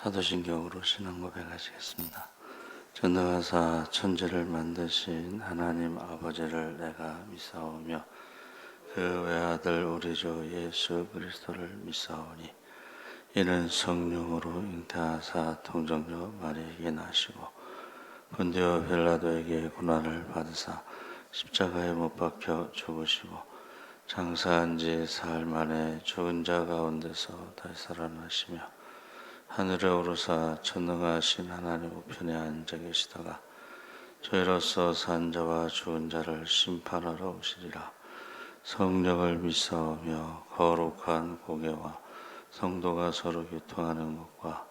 사도신경으로 신앙 고백하시겠습니다. 전능하사 천지를 만드신 하나님 아버지를 내가 믿사오며 그 외아들 우리 주 예수 그리스도를 믿사오니 이는 성령으로 잉태하사 통정녀 마리아에게 나시고 본디오 빌라도에게 고난을 받으사 십자가에 못 박혀 죽으시고 장사한 지 사흘 만에 죽은 자 가운데서 다시 살아나시며 하늘에 오르사 전능하신 하나님 우편에 앉아 계시다가 저희로서 산 자와 죽은 자를 심판하러 오시리라. 성령을 믿사오며 거룩한 공예와 성도가 서로 교통하는 것과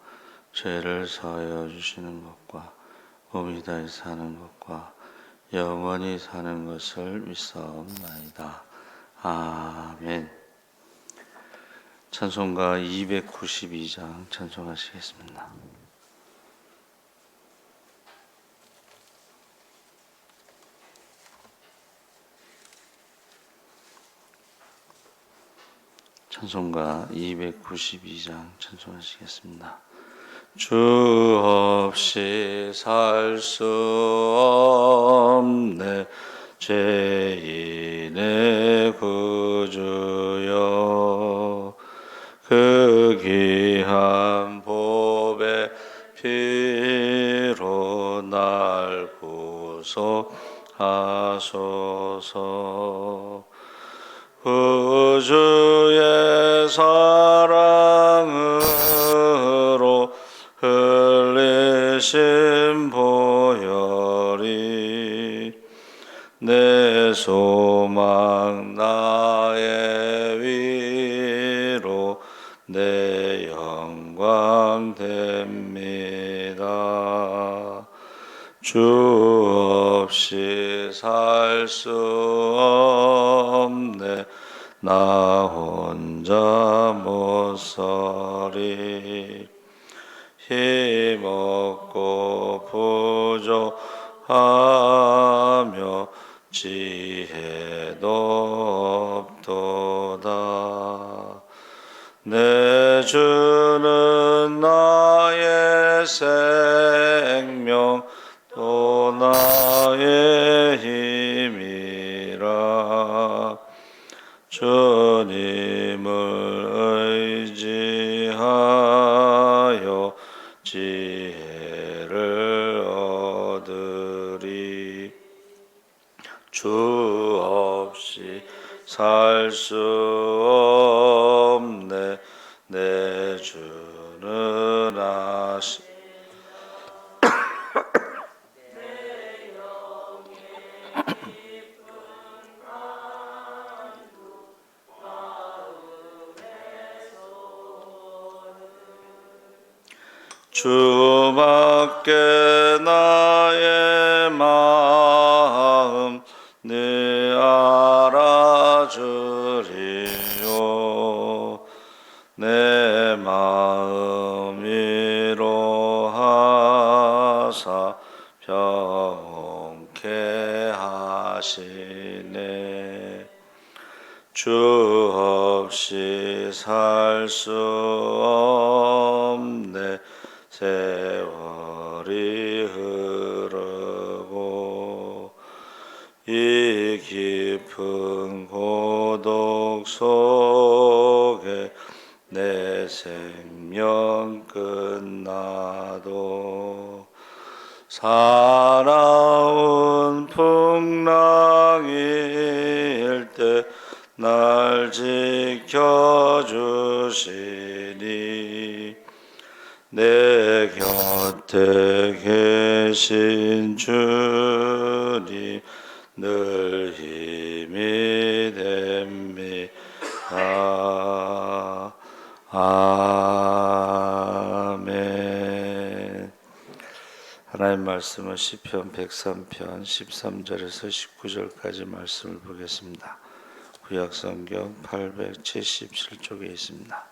죄를 사하여 주시는 것과 몸이 다시 사는 것과 영원히 사는 것을 믿사옵나이다. 아멘. 찬송가 292장 찬송하시겠습니다. 찬송가 292장 찬송하시겠습니다. 주 없이 살 수 없네 죄인의 구주여 그 귀한 보배 피로 날 구속하소서. 구주의 사랑으로 흘리신 보혈이 내 소망 나의 위로 내 영광 됩니다. 주 없이 살 수 없네 나 혼자 못 서리. 힘없고 부족하며 지혜도 없도다. 내 주는 나의 생명 또 나의 힘이라. 주님을 의지하여 지혜를 얻으리. 주 없이 살 수 없네 내 주는 아시 주밖에 나의 마음 네 알아주리요. 내 마음 위로하사 평온케 하시네. 주 없이 살 수 없네 세월이 흐르고 이 깊은 고독 속에 내 생명 끝나도 사나운 풍랑일 때 날 지켜주시니 내 곁에 계신 주님 늘 힘이 됩니다. 아멘. 하나님 말씀은 시편 103편 13절에서 19절까지 말씀을 보겠습니다. 구약성경 877쪽에 있습니다.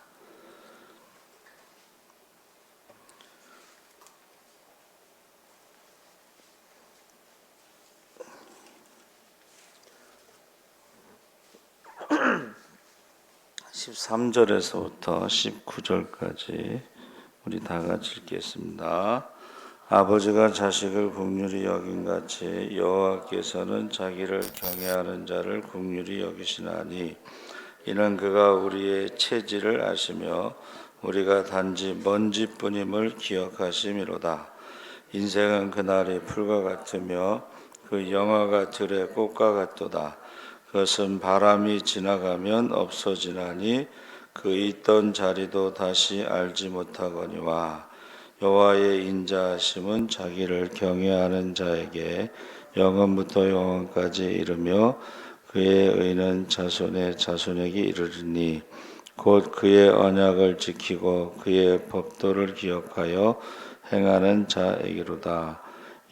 (13절에서부터) (19절까지) 우리 다 같이 읽겠습니다. 아버지가 자식을 긍휼히 여긴같이 여호와께서는 자기를 경외하는 자를 긍휼히 여기시나니 이는 그가 우리의 체질을 아시며 우리가 단지 먼지뿐임을 기억하심이로다. 인생은 그날이 풀과 같으며 그 영화가 들의 꽃과 같도다. 그것은 바람이 지나가면 없어지나니 그 있던 자리도 다시 알지 못하거니와 여호와의 인자하심은 자기를 경외하는 자에게 영원부터 영원까지 이르며 그의 의는 자손의 자손에게 이르리니 곧 그의 언약을 지키고 그의 법도를 기억하여 행하는 자에게로다.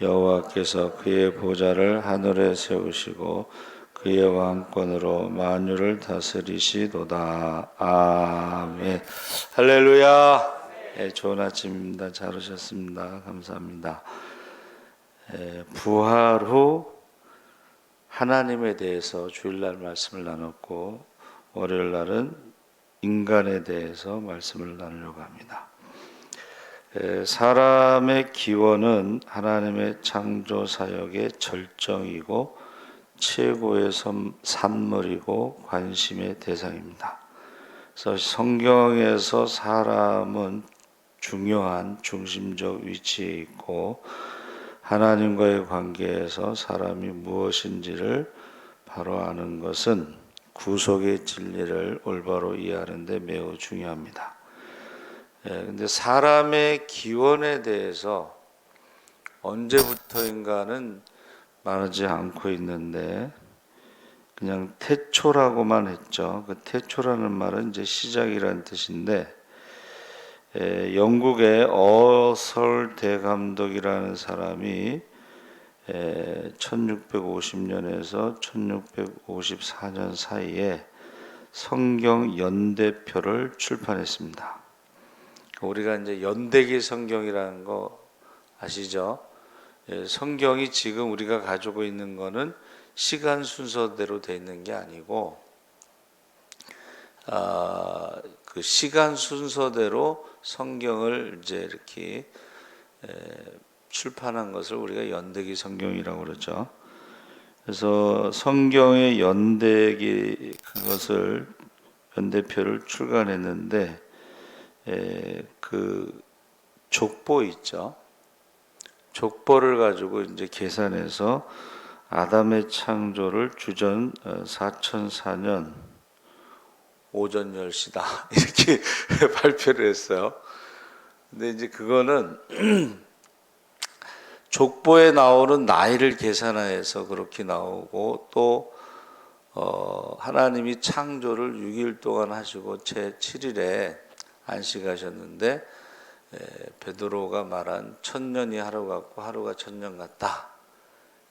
여호와께서 그의 보좌를 하늘에 세우시고 그의 왕권으로 만유를 다스리시도다. 아멘. 할렐루야. 네, 좋은 아침입니다. 잘 오셨습니다. 감사합니다. 부활 후 하나님에 대해서 주일날 말씀을 나눴고 월요일 날은 인간에 대해서 말씀을 나누려고 합니다. 사람의 기원은 하나님의 창조 사역의 절정이고 최고의 산물이고 관심의 대상입니다. 그래서 성경에서 사람은 중요한 중심적 위치에 있고 하나님과의 관계에서 사람이 무엇인지를 바로 아는 것은 구속의 진리를 올바로 이해하는 데 매우 중요합니다. 근데 사람의 기원에 대해서 언제부터인가는 말하지 않고 있는데 그냥 태초라고만 했죠. 그 태초라는 말은 이제 시작이라는 뜻인데 영국의 어설 대감독이라는 사람이 1650년에서 1654년 사이에 성경 연대표를 출판했습니다. 우리가 이제 연대기 성경이라는 거 아시죠? 성경이 지금 우리가 가지고 있는 거는 시간 순서대로 돼 있는 게 아니고 그 시간 순서대로 성경을 이제 이렇게 출판한 것을 우리가 연대기 성경이라고 그러죠. 그래서 성경의 연대기 그것을 연대표를 출간했는데 그 족보 있죠. 족보를 가지고 이제 계산해서 아담의 창조를 주전 4004년 오전 10시다 이렇게 발표를 했어요. 근데 이제 그거는 족보에 나오는 나이를 계산해서 그렇게 나오고 또 하나님이 창조를 6일 동안 하시고 제 7일에 안식하셨는데 베드로가 말한 1000년이 하루 같고 하루가 1000년 같다.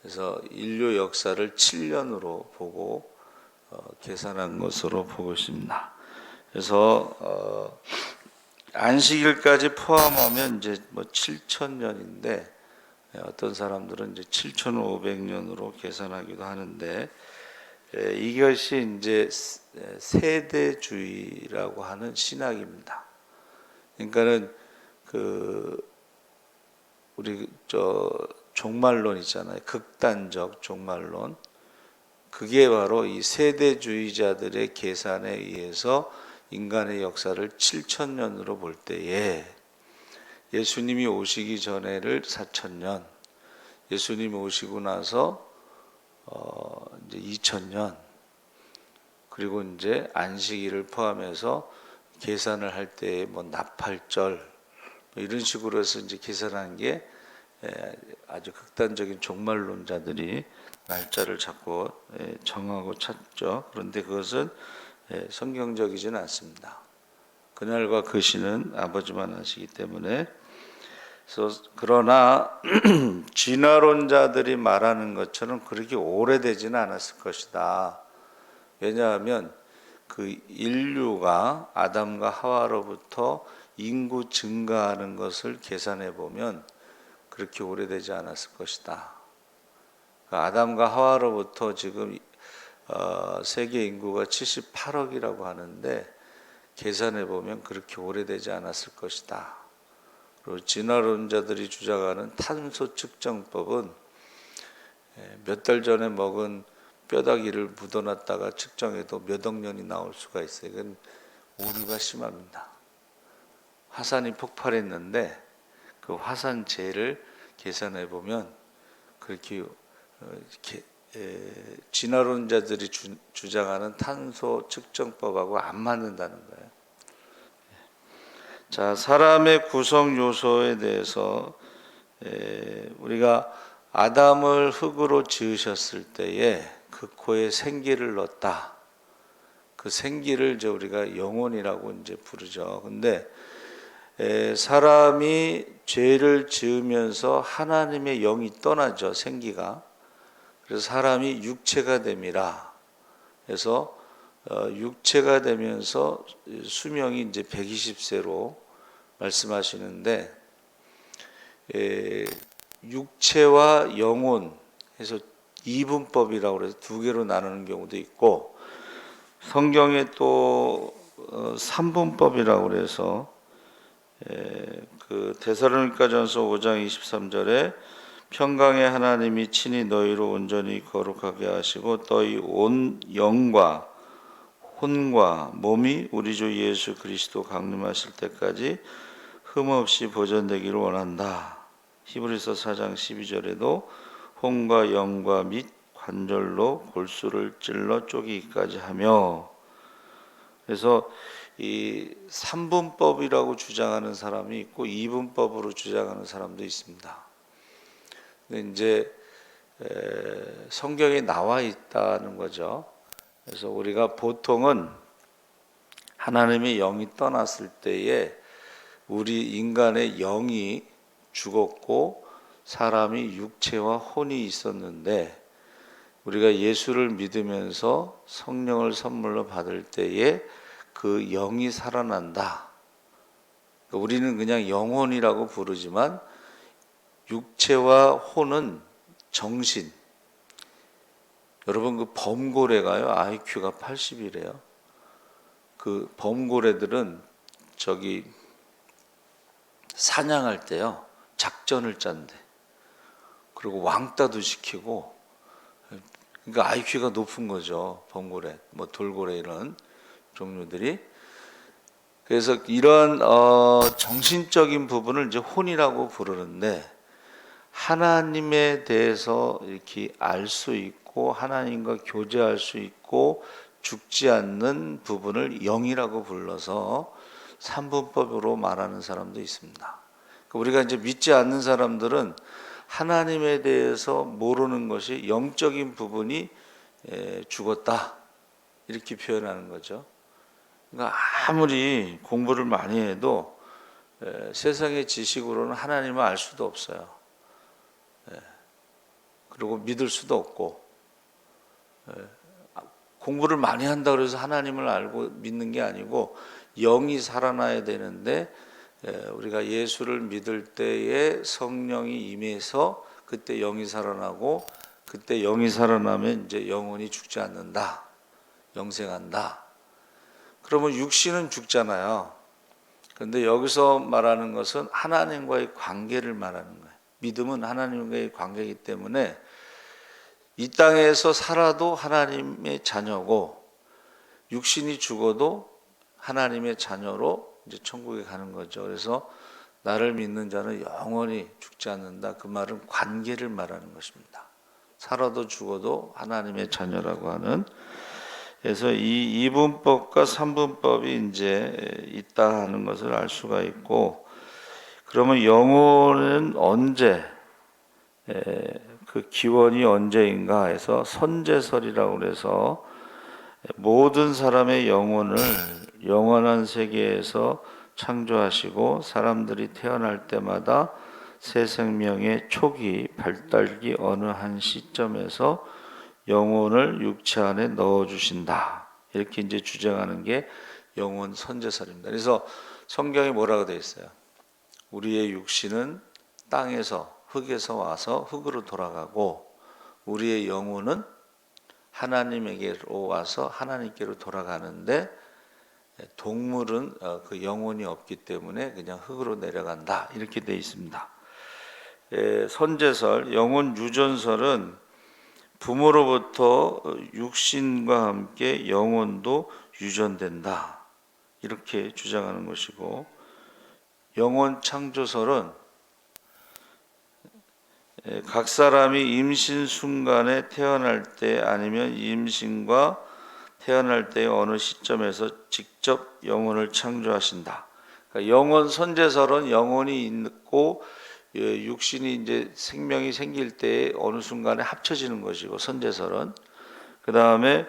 그래서 인류 역사를 7년으로 보고 계산한 것으로 보고 있습니다. 그래서 안식일까지 포함하면 이제 뭐 7000년인데 어떤 사람들은 이제 7500년으로 계산하기도 하는데 이것이 이제 세대주의라고 하는 신학입니다. 그러니까는 우리 종말론 있잖아요. 극단적 종말론. 그게 바로 이 세대주의자들의 계산에 의해서 인간의 역사를 7000년으로 볼 때에 예수님이 오시기 전에를 4000년, 예수님이 오시고 나서 이제 2000년, 그리고 이제 안식일을 포함해서 계산을 할 때 뭐 나팔절 이런 식으로 해서 이제 계산한 게 아주 극단적인 종말론자들이 날짜를 자꾸 정하고 찾죠. 그런데 그것은 성경적이지는 않습니다. 그날과 그 시는 아버지만 아시기 때문에. 그러나 진화론자들이 말하는 것처럼 그렇게 오래되지는 않았을 것이다. 왜냐하면 그 인류가 아담과 하와로부터 인구 증가하는 것을 계산해 보면 그렇게 오래되지 않았을 것이다. 아담과 하와로부터 지금 세계 인구가 78억이라고 하는데 계산해 보면 그렇게 오래되지 않았을 것이다. 그리고 진화론자들이 주장하는 탄소 측정법은 몇 달 전에 먹은 뼈다귀를 묻어놨다가 측정해도 몇 억 년이 나올 수가 있어요. 이건 오류가 심합니다. 화산이 폭발했는데 그 화산재를 계산해 보면 그렇게 진화론자들이 주장하는 탄소 측정법하고 안 맞는다는 거예요. 자, 사람의 구성 요소에 대해서 우리가 아담을 흙으로 지으셨을 때에 그 코에 생기를 넣었다. 그 생기를 이제 우리가 영혼이라고 이제 부르죠. 근데 사람이 죄를 지으면서 하나님의 영이 떠나죠. 생기가. 그래서 사람이 육체가 됨이라. 그래서 육체가 되면서 수명이 이제 120세로 말씀하시는데 육체와 영혼 해서 이분법이라고 해서 두 개로 나누는 경우도 있고 성경에 또 삼분법이라고 그래서 그 데살로니가전서 5장 23절에 평강의 하나님이 친히 너희로 온전히 거룩하게 하시고 너희 온 영과 혼과 몸이 우리 주 예수 그리스도 강림하실 때까지 흠없이 보존되기를 원한다. 히브리서 4장 12절에도 혼과 영과 및 관절로 골수를 찔러 쪼개기까지 하며, 그래서 이 삼분법이라고 주장하는 사람이 있고 이분법으로 주장하는 사람도 있습니다. 근데 이제 성경에 나와 있다는 거죠. 그래서 우리가 보통은 하나님의 영이 떠났을 때에 우리 인간의 영이 죽었고 사람이 육체와 혼이 있었는데 우리가 예수를 믿으면서 성령을 선물로 받을 때에 그 영이 살아난다. 우리는 그냥 영혼이라고 부르지만 육체와 혼은 정신. 여러분 그 범고래가요 IQ가 80이래요. 그 범고래들은 저기 사냥할 때요 작전을 짠대. 그리고 왕따도 시키고. 그러니까 IQ가 높은 거죠. 범고래, 뭐 돌고래 이런 종류들이. 그래서 이런 정신적인 부분을 이제 혼이라고 부르는데 하나님에 대해서 이렇게 알 수 있고 하나님과 교제할 수 있고 죽지 않는 부분을 영이라고 불러서 삼분법으로 말하는 사람도 있습니다. 우리가 이제 믿지 않는 사람들은 하나님에 대해서 모르는 것이 영적인 부분이 죽었다 이렇게 표현하는 거죠. 그러니까 아무리 공부를 많이 해도 세상의 지식으로는 하나님을 알 수도 없어요. 그리고 믿을 수도 없고 공부를 많이 한다고 해서 하나님을 알고 믿는 게 아니고 영이 살아나야 되는데 우리가 예수를 믿을 때에 성령이 임해서 그때 영이 살아나고 그때 영이 살아나면 이제 영혼이 죽지 않는다. 영생한다. 그러면 육신은 죽잖아요. 그런데 여기서 말하는 것은 하나님과의 관계를 말하는 거예요. 믿음은 하나님과의 관계이기 때문에 이 땅에서 살아도 하나님의 자녀고 육신이 죽어도 하나님의 자녀로 이제 천국에 가는 거죠. 그래서 나를 믿는 자는 영원히 죽지 않는다. 그 말은 관계를 말하는 것입니다. 살아도 죽어도 하나님의 자녀라고 하는. 그래서 이 이분법과 삼분법이 이제 있다 하는 것을 알 수가 있고, 그러면 영혼은 언제, 그 기원이 언제인가 해서 선제설이라고 해서 모든 사람의 영혼을 영원한 세계에서 창조하시고 사람들이 태어날 때마다 새 생명의 초기 발달기 어느 한 시점에서 영혼을 육체 안에 넣어주신다. 이렇게 이제 주장하는 게 영혼 선제설입니다. 그래서 성경에 뭐라고 되어 있어요? 우리의 육신은 땅에서 흙에서 와서 흙으로 돌아가고 우리의 영혼은 하나님에게로 와서 하나님께로 돌아가는데 동물은 그 영혼이 없기 때문에 그냥 흙으로 내려간다 이렇게 돼 있습니다. 선제설, 영혼 유전설은 부모로부터 육신과 함께 영혼도 유전된다 이렇게 주장하는 것이고, 영혼 창조설은 각 사람이 임신 순간에 태어날 때 아니면 임신과 태어날 때의 어느 시점에서 직접 영혼을 창조하신다. 그러니까 영혼 선제설은 영혼이 있고 육신이 이제 생명이 생길 때 어느 순간에 합쳐지는 것이고, 선제설은 그 다음에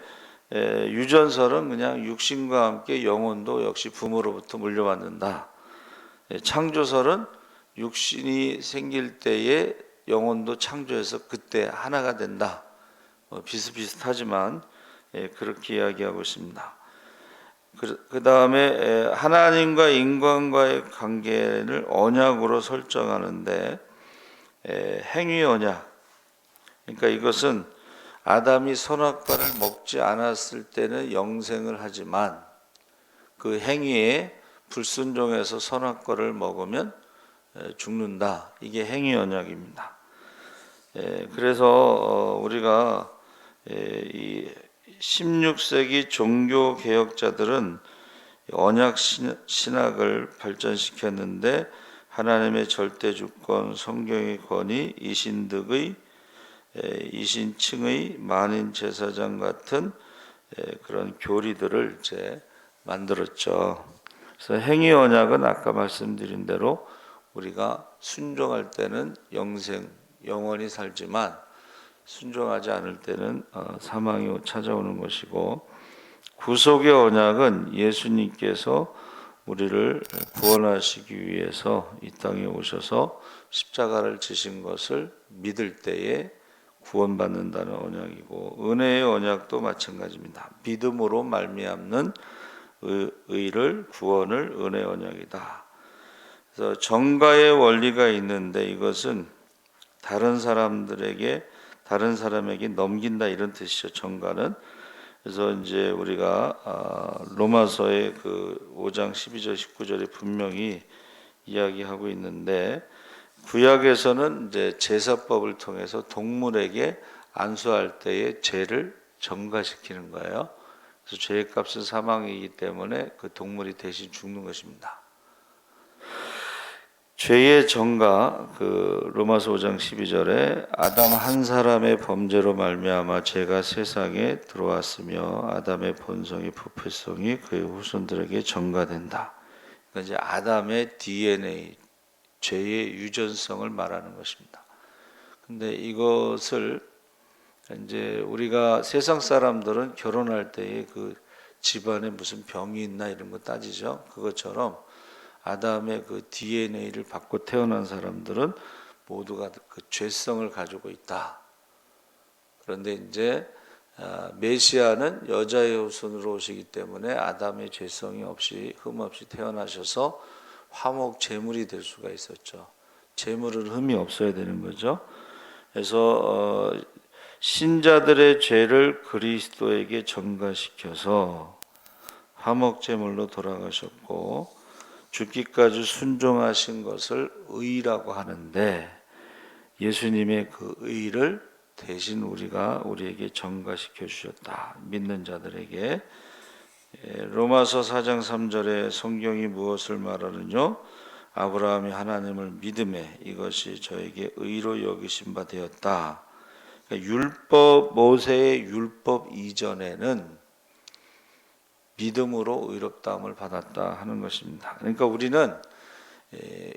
유전설은 그냥 육신과 함께 영혼도 역시 부모로부터 물려받는다. 창조설은 육신이 생길 때에 영혼도 창조해서 그때 하나가 된다. 비슷비슷하지만 그렇게 이야기하고 있습니다. 그 다음에 하나님과 인간과의 관계를 언약으로 설정하는데 행위 언약, 그러니까 이것은 아담이 선악과를 먹지 않았을 때는 영생을 하지만 그 행위에 불순종해서 선악과를 먹으면 죽는다. 이게 행위 언약입니다. 그래서 우리가 이 16세기 종교 개혁자들은 언약 신학을 발전시켰는데, 하나님의 절대 주권, 성경의 권위, 이신득의 이신칭의 만인 제사장 같은 그런 교리들을 이제 만들었죠. 그래서 행위 언약은 아까 말씀드린 대로 우리가 순종할 때는 영생, 영원히 살지만 순종하지 않을 때는 사망이 찾아오는 것이고, 구속의 언약은 예수님께서 우리를 구원하시기 위해서 이 땅에 오셔서 십자가를 지신 것을 믿을 때에 구원받는다는 언약이고, 은혜의 언약도 마찬가지입니다. 믿음으로 말미암는 의를, 구원을 은혜의 언약이다. 그래서 정가의 원리가 있는데 이것은 다른 사람에게 넘긴다 이런 뜻이죠. 정가는. 그래서 이제 우리가 로마서의 그 5장 12절 19절에 분명히 이야기하고 있는데, 구약에서는 이제 제사법을 통해서 동물에게 안수할 때의 죄를 정가시키는 거예요. 그래서 죄의 값은 사망이기 때문에 그 동물이 대신 죽는 것입니다. 죄의 정가, 그 로마서 5장 12절에 아담 한 사람의 범죄로 말미암아 죄가 세상에 들어왔으며 아담의 본성이 부패성이 그의 후손들에게 전가된다. 그러니까 이제 아담의 DNA, 죄의 유전성을 말하는 것입니다. 근데 이것을 이제 우리가 세상 사람들은 결혼할 때에 그 집안에 무슨 병이 있나 이런 거 따지죠. 그것처럼 아담의 그 DNA를 받고 태어난 사람들은 모두가 그 죄성을 가지고 있다. 그런데 이제 메시아는 여자의 후손으로 오시기 때문에 아담의 죄성이 없이 흠 없이 태어나셔서 화목 제물이 될 수가 있었죠. 제물은 흠이 없어야 되는 거죠. 그래서 신자들의 죄를 그리스도에게 전가시켜서 화목 제물로 돌아가셨고, 죽기까지 순종하신 것을 의라고 하는데, 예수님의 그 의를 대신 우리에게 전가시켜 주셨다. 믿는 자들에게. 로마서 4장 3절에 성경이 무엇을 말하느냐? 아브라함이 하나님을 믿음에 이것이 저에게 의로 여기신 바 되었다. 그러니까 모세의 율법 이전에는 믿음으로 의롭다함을 받았다 하는 것입니다. 그러니까 우리는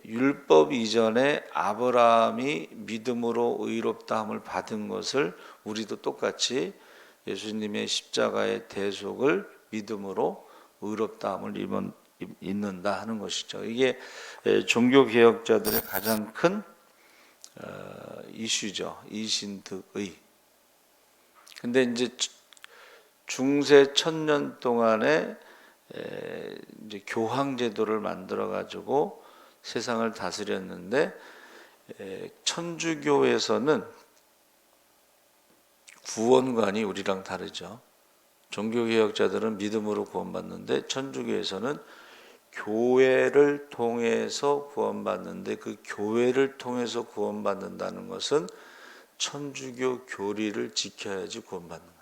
율법 이전에 아브라함이 믿음으로 의롭다함을 받은 것을 우리도 똑같이 예수님의 십자가의 대속을 믿음으로 의롭다함을 입는다 하는 것이죠. 이게 종교 개혁자들의 가장 큰 이슈죠. 이신득의. 근데 이제 중세 1000년 동안에 이제 교황 제도를 만들어 가지고 세상을 다스렸는데, 천주교에서는 구원관이 우리랑 다르죠. 종교개혁자들은 믿음으로 구원받는데 천주교에서는 교회를 통해서 구원받는데 그 교회를 통해서 구원받는다는 것은 천주교 교리를 지켜야지 구원받는 거예요.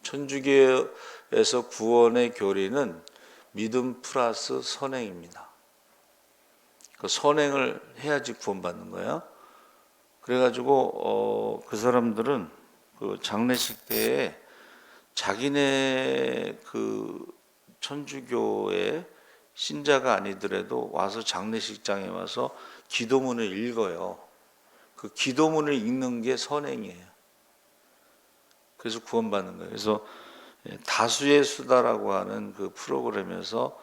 천주교에서 구원의 교리는 믿음 플러스 선행입니다. 그 선행을 해야지 구원받는 거예요. 그래가지고 그 사람들은 그 장례식 때에 자기네 그 천주교의 신자가 아니더라도 와서 장례식장에 와서 기도문을 읽어요. 그 기도문을 읽는 게 선행이에요. 그래서 구원받는 거예요. 그래서 다수의 수다라고 하는 그 프로그램에서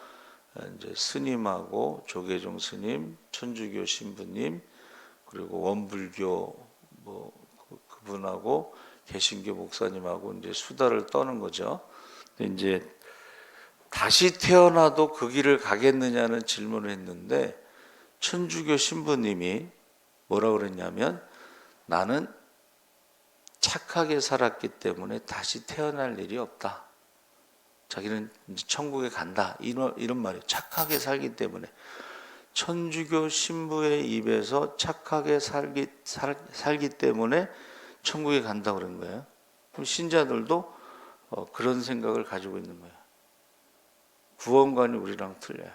이제 스님하고 조계종 스님, 천주교 신부님, 그리고 원불교 뭐 그분하고 개신교 목사님하고 이제 수다를 떠는 거죠. 근데 이제 다시 태어나도 그 길을 가겠느냐는 질문을 했는데 천주교 신부님이 뭐라 그랬냐면 나는 착하게 살았기 때문에 다시 태어날 일이 없다. 자기는 이제 천국에 간다. 이런 말이에요. 착하게 살기 때문에. 천주교 신부의 입에서 착하게 살기 때문에 천국에 간다 그런 거예요. 그럼 신자들도 그런 생각을 가지고 있는 거예요. 구원관이 우리랑 틀려요.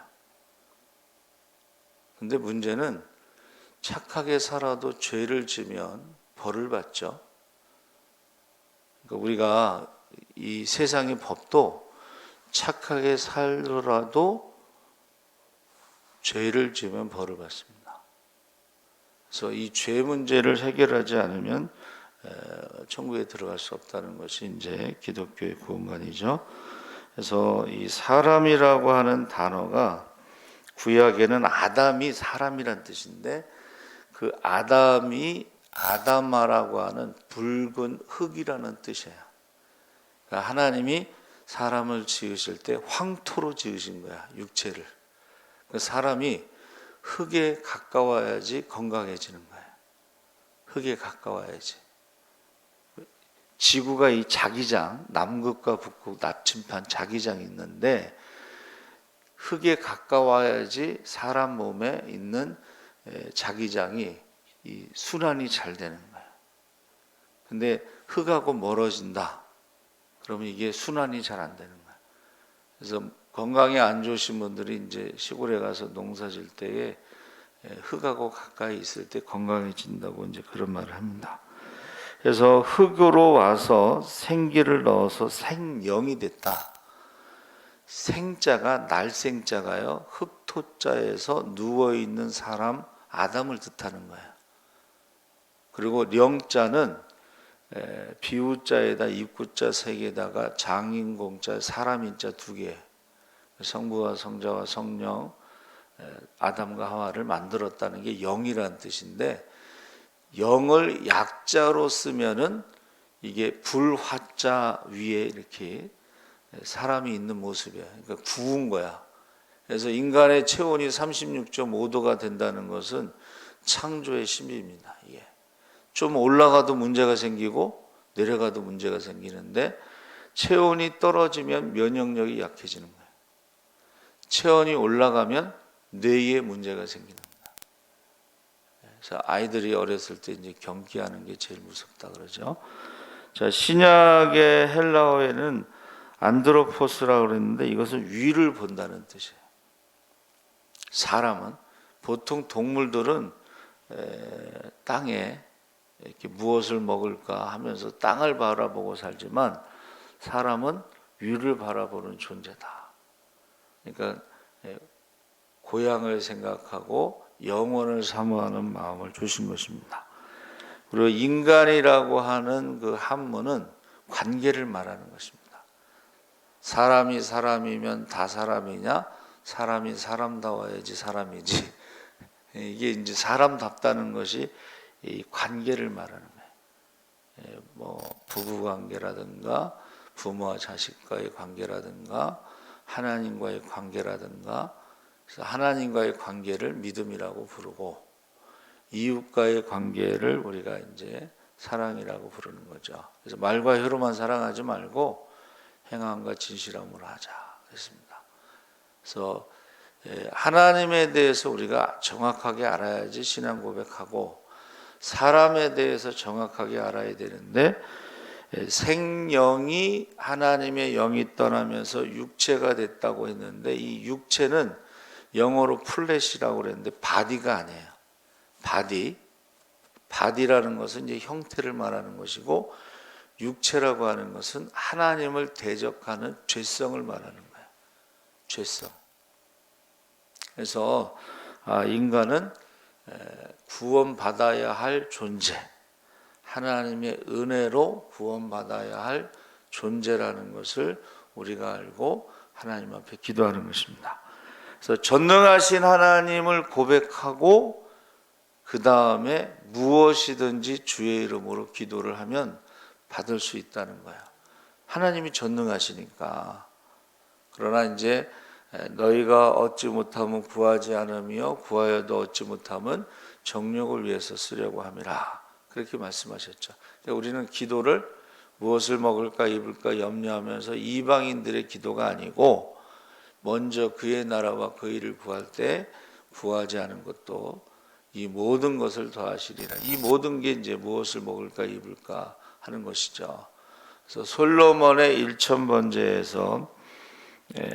근데 문제는 착하게 살아도 죄를 지면 벌을 받죠. 그러니까 우리가 이 세상의 법도 착하게 살더라도 죄를 지으면 벌을 받습니다. 그래서 이 죄 문제를 해결하지 않으면 천국에 들어갈 수 없다는 것이 이제 기독교의 구원관이죠. 그래서 이 사람이라고 하는 단어가 구약에는 아담이 사람이란 뜻인데 그 아담이 아담아라고 하는 붉은 흙이라는 뜻이에요. 그러니까 하나님이 사람을 지으실 때 황토로 지으신 거야, 육체를. 사람이 흙에 가까워야지 건강해지는 거예요. 흙에 가까워야지. 지구가 이 자기장, 남극과 북극 나침반 자기장이 있는데 흙에 가까워야지 사람 몸에 있는 자기장이 이 순환이 잘 되는 거예요. 근데 흙하고 멀어진다. 그러면 이게 순환이 잘 안 되는 거예요. 그래서 건강이 안 좋으신 분들이 이제 시골에 가서 농사 질 때에 흙하고 가까이 있을 때 건강해진다고 이제 그런 말을 합니다. 그래서 흙으로 와서 생기를 넣어서 생명이 됐다. 생자가 날생자가요. 흙토자에서 누워있는 사람 아담을 뜻하는 거예요. 그리고 령자는 비우자에다 입구자 세 개에다가 장인공자 사람인자 두 개, 성부와 성자와 성령 아담과 하와를 만들었다는 게 영이라는 뜻인데 영을 약자로 쓰면은 이게 불화자 위에 이렇게 사람이 있는 모습이야. 그러니까 구운 거야. 그래서 인간의 체온이 36.5도가 된다는 것은 창조의 신비입니다. 이게 좀 올라가도 문제가 생기고 내려가도 문제가 생기는데 체온이 떨어지면 면역력이 약해지는 거예요. 체온이 올라가면 뇌에 문제가 생기는 거예요. 그래서 아이들이 어렸을 때 이제 경기하는 게 제일 무섭다 그러죠. 자, 신약의 헬라어에는 안드로포스라고 그랬는데 이것은 위를 본다는 뜻이에요. 사람은 보통 동물들은 땅에 이렇게 무엇을 먹을까 하면서 땅을 바라보고 살지만 사람은 위를 바라보는 존재다. 그러니까 고향을 생각하고 영원을 사모하는 마음을 주신 것입니다. 그리고 인간이라고 하는 그 한문은 관계를 말하는 것입니다. 사람이 사람이면 다 사람이냐? 사람이 사람다워야지 사람이지. 이게 이제 사람답다는 것이 이 관계를 말하는 거예요. 뭐 부부 관계라든가 부모와 자식과의 관계라든가 하나님과의 관계라든가. 그래서 하나님과의 관계를 믿음이라고 부르고 이웃과의 관계를 우리가 이제 사랑이라고 부르는 거죠. 그래서 말과 혀로만 사랑하지 말고 행함과 진실함으로 하자 그랬습니다. 그래서 하나님에 대해서 우리가 정확하게 알아야지 신앙 고백하고, 사람에 대해서 정확하게 알아야 되는데, 생명이 하나님의 영이 떠나면서 육체가 됐다고 했는데, 이 육체는 영어로 플래시라고 그랬는데 바디가 아니에요. 바디라는 것은 이제 형태를 말하는 것이고, 육체라고 하는 것은 하나님을 대적하는 죄성을 말하는 거예요. 죄성. 그래서 인간은 구원받아야 할 존재, 하나님의 은혜로 구원받아야 할 존재라는 것을 우리가 알고 하나님 앞에 기도하는 것입니다. 그래서 전능하신 하나님을 고백하고 그 다음에 무엇이든지 주의 이름으로 기도를 하면 받을 수 있다는 거예요. 하나님이 전능하시니까. 그러나 이제 너희가 얻지 못하면 구하지 않으며 구하여도 얻지 못하면 정욕을 위해서 쓰려고 함이라, 그렇게 말씀하셨죠. 우리는 기도를 무엇을 먹을까 입을까 염려하면서 이방인들의 기도가 아니고, 먼저 그의 나라와 그 일을 구할 때 구하지 않은 것도 이 모든 것을 더하시리라. 이 모든 게 이제 무엇을 먹을까 입을까 하는 것이죠. 그래서 솔로몬의 1000번제에서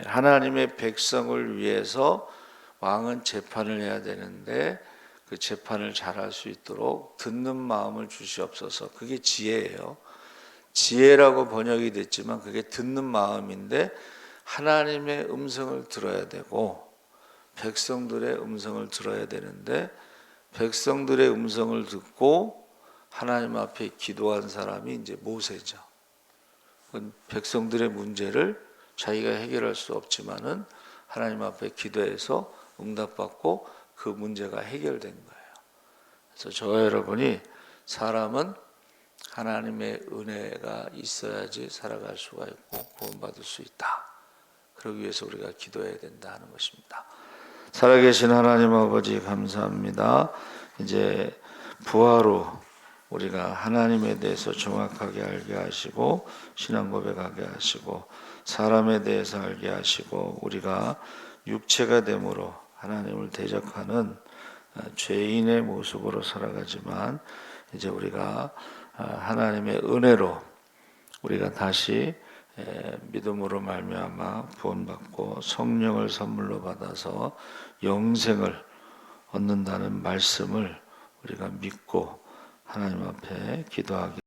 하나님의 백성을 위해서 왕은 재판을 해야 되는데, 그 재판을 잘할 수 있도록 듣는 마음을 주시옵소서. 그게 지혜예요. 지혜라고 번역이 됐지만 그게 듣는 마음인데, 하나님의 음성을 들어야 되고 백성들의 음성을 들어야 되는데, 백성들의 음성을 듣고 하나님 앞에 기도한 사람이 이제 모세죠. 백성들의 문제를 자기가 해결할 수 없지만은 하나님 앞에 기도해서 응답받고 그 문제가 해결된 거예요. 그래서 저와 여러분이, 사람은 하나님의 은혜가 있어야지 살아갈 수가 있고 구원받을 수 있다. 그러기 위해서 우리가 기도해야 된다 하는 것입니다. 살아계신 하나님 아버지 감사합니다. 이제 부활로 우리가 하나님에 대해서 정확하게 알게 하시고 신앙 고백하게 하시고 사람에 대해서 알게 하시고, 우리가 육체가 됨으로 하나님을 대적하는 죄인의 모습으로 살아가지만, 이제 우리가 하나님의 은혜로 우리가 다시 믿음으로 말미암아 구원받고 성령을 선물로 받아서 영생을 얻는다는 말씀을 우리가 믿고 하나님 앞에 기도하기